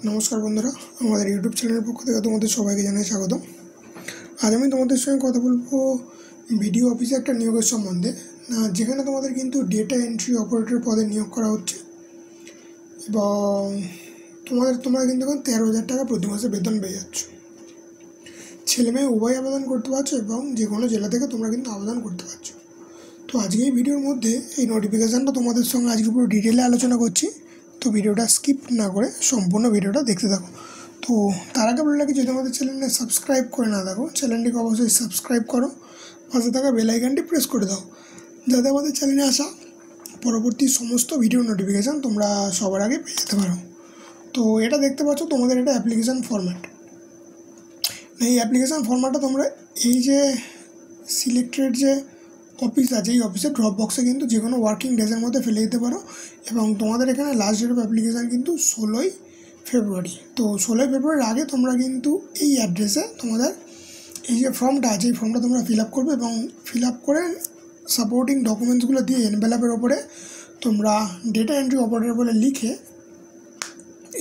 নমস্কার বন্ধুরা, আমাদের ইউটিউব চ্যানেলের পক্ষ থেকে তোমাদের সবাইকে জানাই স্বাগতম। আজ আমি তোমাদের সঙ্গে কথা বলবো ভিডিও অফিসে একটা নিয়োগের সম্বন্ধে, যেখানে তোমাদের কিন্তু ডেটা এন্ট্রি অপারেটর পদে নিয়োগ করা হচ্ছে এবং তোমরা কিন্তু এখন 13,000 টাকা প্রতি মাসে বেতন পেয়ে যাচ্ছ। ছেলে মেয়ে উভয় আবেদন করতে পারছো এবং যে কোনো জেলা থেকে তোমরা কিন্তু আবেদন করতে পারছো। তো আজকে এই ভিডিওর মধ্যে এই নোটিফিকেশানটা তোমাদের সঙ্গে আজকে পুরো ডিটেলে আলোচনা করছি। তো ভিডিওটা স্কিপ না করে সম্পূর্ণ ভিডিওটা দেখতে থাকো। তো তার আগে বলে রাখি, যদি আমাদের চ্যানেলে সাবস্ক্রাইব করে না থাকো, চ্যানেলটিকে অবশ্যই সাবস্ক্রাইব করো, পাশে থাকা বেল আইকনটি প্রেস করে দাও, যাতে আমাদের চ্যানেলে আসা পরবর্তী সমস্ত ভিডিও নোটিফিকেশান তোমরা সবার আগে পেয়ে যেতে পারো। তো এটা দেখতে পাচ্ছ, তোমাদের এটা অ্যাপ্লিকেশান ফরম্যাট। এই অ্যাপ্লিকেশান ফরম্যাটটা তোমরা এই যে সিলেক্টেড যে অফিস আছে, এই অফিসের ড্রপ বক্সে কিন্তু যে কোনো ওয়ার্কিং ডেজের মধ্যে ফেলে দিতে পারো। এবং তোমাদের এখানে লাস্ট ডেট অফ অ্যাপ্লিকেশান কিন্তু 16ই ফেব্রুয়ারি। তো 16ই ফেব্রুয়ারির আগে তোমরা কিন্তু এই অ্যাড্রেসে তোমাদের এই যে ফর্মটা আছে, এই ফর্মটা তোমরা ফিল আপ করবে এবং ফিল আপ করে সাপোর্টিং ডকুমেন্টসগুলো দিয়ে এনভেলপের ওপরে তোমরা ডেটা এন্ট্রি অপারেটর বলে লিখে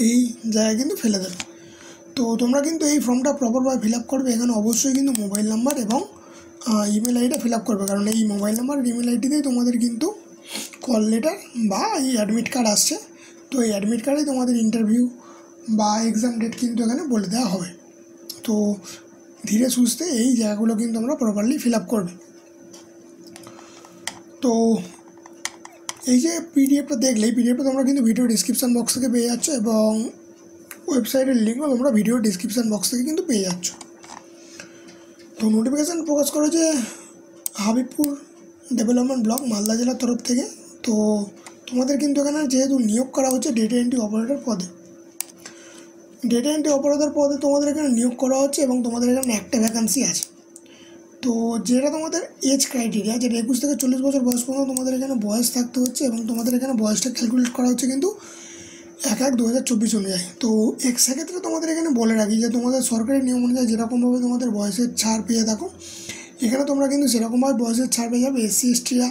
এই জায়গায় কিন্তু ফেলে দেবে। তো তোমরা কিন্তু এই ফর্মটা প্রপারভাবে ফিল আপ করবে। এখানে অবশ্যই কিন্তু মোবাইল নাম্বার এবং ইমেল আইডিটা ফিল আপ করবে, কারণ এই মোবাইল নাম্বার আর ইমেল আইডিতেই তোমাদের কিন্তু কল লেটার বা এই অ্যাডমিট কার্ড আসছে। তো এই অ্যাডমিট কার্ডে তোমাদের ইন্টারভিউ বা এক্সাম ডেট কিন্তু এখানে বলে দেওয়া হবে। তো ধীরে সুস্থে এই জায়গাগুলো কিন্তু আমরা প্রপারলি ফিল আপ করবে। তো এই যে পিডিএফটা দেখলে, এই পিডিএফটা তোমরা কিন্তু ভিডিও ডিসক্রিপশান বক্স থেকে পেয়ে যাচ্ছ এবং ওয়েবসাইটের লিঙ্কও তোমরা ভিডিও ডিসক্রিপশান বক্স থেকে কিন্তু পেয়ে যাচ্ছ। তো নোটিফিকেশান প্রকাশ করেছে হাবিবপুর ডেভেলপমেন্ট ব্লক, মালদা জেলার তরফ থেকে। তো তোমাদের কিন্তু এখানে যেহেতু নিয়োগ করা হচ্ছে ডেটা এন্ট্রি অপারেটর পদে, ডেটা এন্ট্রি অপারেটর পদে তোমাদের এখানে নিয়োগ করা হচ্ছে এবং তোমাদের এখানে একটা ভ্যাকান্সি আছে। তো যেটা তোমাদের এজ ক্রাইটেরিয়া, যেটা 21 থেকে 40 বছর বয়স পর্যন্ত তোমাদের এখানে বয়স থাকতে হচ্ছে এবং তোমাদের এখানে বয়সটা ক্যালকুলেট করা হচ্ছে কিন্তু 1/1/2024 অনুযায়ী। তো সেক্ষেত্রে তোমাদের এখানে বলে রাখি যে তোমাদের সরকারি নিয়ম অনুযায়ী যেরকমভাবে তোমাদের বয়সের ছাড় পেয়ে থাকো, এখানে তোমরা কিন্তু সেরকমভাবে বয়সের ছাড় পেয়ে যাবে। SC STরা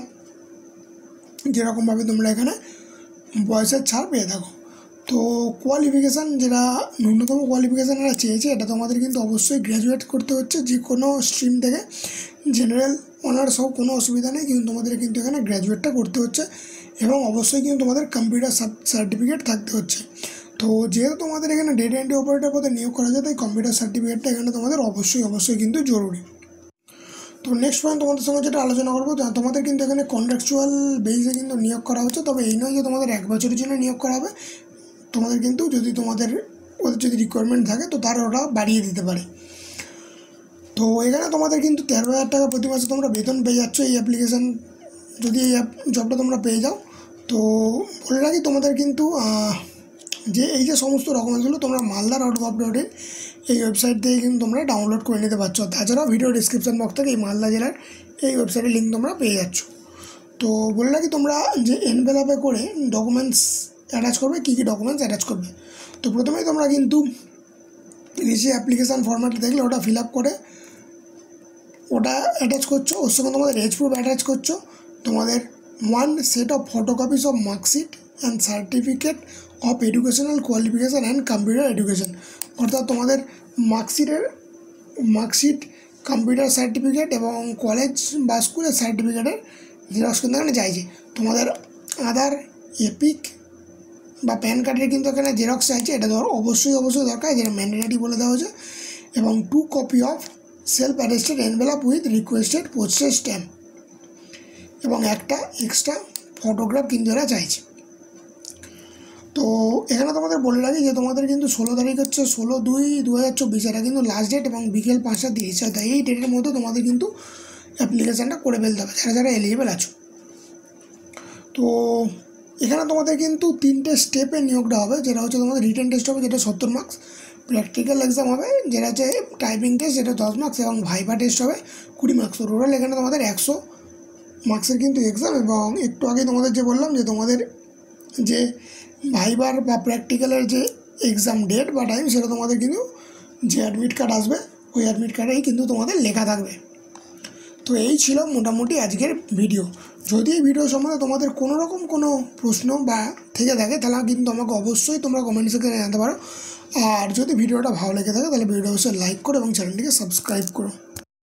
যেরকমভাবে তোমরা এখানে বয়সের ছাড় পেয়ে থাকো। তো কোয়ালিফিকেশান, যেটা ন্যূনতম কোয়ালিফিকেশান এরা চেয়েছে, এটা তোমাদের কিন্তু অবশ্যই গ্র্যাজুয়েট করতে হচ্ছে যে কোনো স্ট্রিম থেকে। জেনারেল অনার্স হোক, কোনো অসুবিধা নেই, কিন্তু তোমাদের কিন্তু এখানে গ্র্যাজুয়েটটা করতে হচ্ছে এবং অবশ্যই কিন্তু তোমাদের কম্পিউটার সার্টিফিকেট থাকতে হচ্ছে। তো যেহেতু তোমাদের এখানে ডেটা এন্ট্রি অপারেটর পদে নিয়োগ করা যায়, তাই কম্পিউটার সার্টিফিকেটটা এখানে তোমাদের অবশ্যই কিন্তু জরুরি। তো নেক্সট পয়েন্ট তোমাদের সঙ্গে যেটা আলোচনা করবো, তোমাদের কিন্তু এখানে কন্ট্রাকচুয়াল বেসে কিন্তু নিয়োগ করা হচ্ছে। তবে এই নয় যে তোমাদের 1 বছরের জন্য নিয়োগ করা হবে। তোমাদের কিন্তু যদি ওদের যদি রিকোয়ারমেন্ট থাকে তো তারা ওরা বাড়িয়ে দিতে পারে। তো এখানে তোমাদের কিন্তু 13,000 টাকা প্রতি মাসে তোমরা বেতন পেয়ে যাচ্ছ এই অ্যাপ্লিকেশান, যদি এই জবটা তোমরা পেয়ে যাও। তো বলে রাখি, তোমাদের কিন্তু এই যে সমস্ত ডকুমেন্টসগুলো তোমরা malda.gov.in এই ওয়েবসাইট থেকে কিন্তু তোমরা ডাউনলোড করে নিতে পারছো। তাছাড়াও ভিডিও ডিসক্রিপশান বক্স থেকে এই মালদা জেলার এই ওয়েবসাইটের লিঙ্ক তোমরা পেয়ে যাচ্ছ। তো বলে রাখি, তোমরা যে এনভেলপে করে ডকুমেন্টস অ্যাটাচ করবে, কী ডকুমেন্টস অ্যাটাচ করবে। তো প্রথমেই তোমরা কিন্তু নিচে অ্যাপ্লিকেশান ফরম্যাটে দেখলে ওটা ফিল আপ করে ওটা অ্যাটাচ করছো। ওর সঙ্গে তোমাদের এজ প্রুফ অ্যাটাচ করছো, তোমাদের 1 set of photocopies of marksheet and certificate of educational qualification and computer education. অর্থাৎ তোমাদের মার্কশিট, কম্পিউটার সার্টিফিকেট এবং কলেজ বা স্কুলের সার্টিফিকেটের জেরক্স কিন্তু এখানে চাইছে। তোমাদের আধার, এপিক বা প্যান কার্ডের কিন্তু এখানে জেরক্স চাইছে, এটা অবশ্যই দরকার, যেটা ম্যান্ডেটরি বলে দেওয়া হয়েছে। এবং 2 copy of self attested envelope with requested postage stamp এবং একটা এক্সট্রা ফটোগ্রাফ কিন্তু এরা চাইছে। তো এখানে তোমাদের বলে রাখি যে তোমাদের কিন্তু 16 তারিখ হচ্ছে 16/2/2024, এটা কিন্তু লাস্ট ডেট এবং বিকেল 5:30। তাই এই ডেটের মধ্যে তোমাদের কিন্তু অ্যাপ্লিকেশানটা করে ফেলতে হবে যারা এলিজিবল আছো। তো এখানে তোমাদের কিন্তু 3টে স্টেপে নিয়োগটা হবে, যেটা হচ্ছে তোমাদের রিটেন টেস্ট হবে, যেটা 70 মার্কস, প্র্যাকটিক্যাল এক্সাম হবে যেটা হচ্ছে টাইপিং টেস্ট, যেটা 10 মার্কস, এবং ভাইভা টেস্ট হবে 20 মার্কস। টোটাল এখানে তোমাদের 100 মার্কসের কিন্তু এক্সাম। এবং একটু আগে তোমাদের যে বললাম যে তোমাদের যে ভাইবার বা প্র্যাকটিক্যালের যে এক্সাম ডেট বা টাইম, সেটা তোমাদের কিন্তু যে অ্যাডমিট কার্ড আসবে ওই অ্যাডমিট কার্ডেই কিন্তু তোমাদের লেখা থাকবে। তো এই ছিল মোটামুটি আজকের ভিডিও। যদি এই ভিডিও সম্বন্ধে তোমাদের কোনো রকম কোনো প্রশ্ন বা থেকে থাকে, তাহলে কিন্তু আমাকে অবশ্যই তোমরা কমেন্ট সেকশনে জানাতে পারো। আর যদি ভিডিওটা ভালো লেগে থাকে তাহলে ভিডিওটা অবশ্যই লাইক করো এবং চ্যানেলটিকে সাবস্ক্রাইব করো।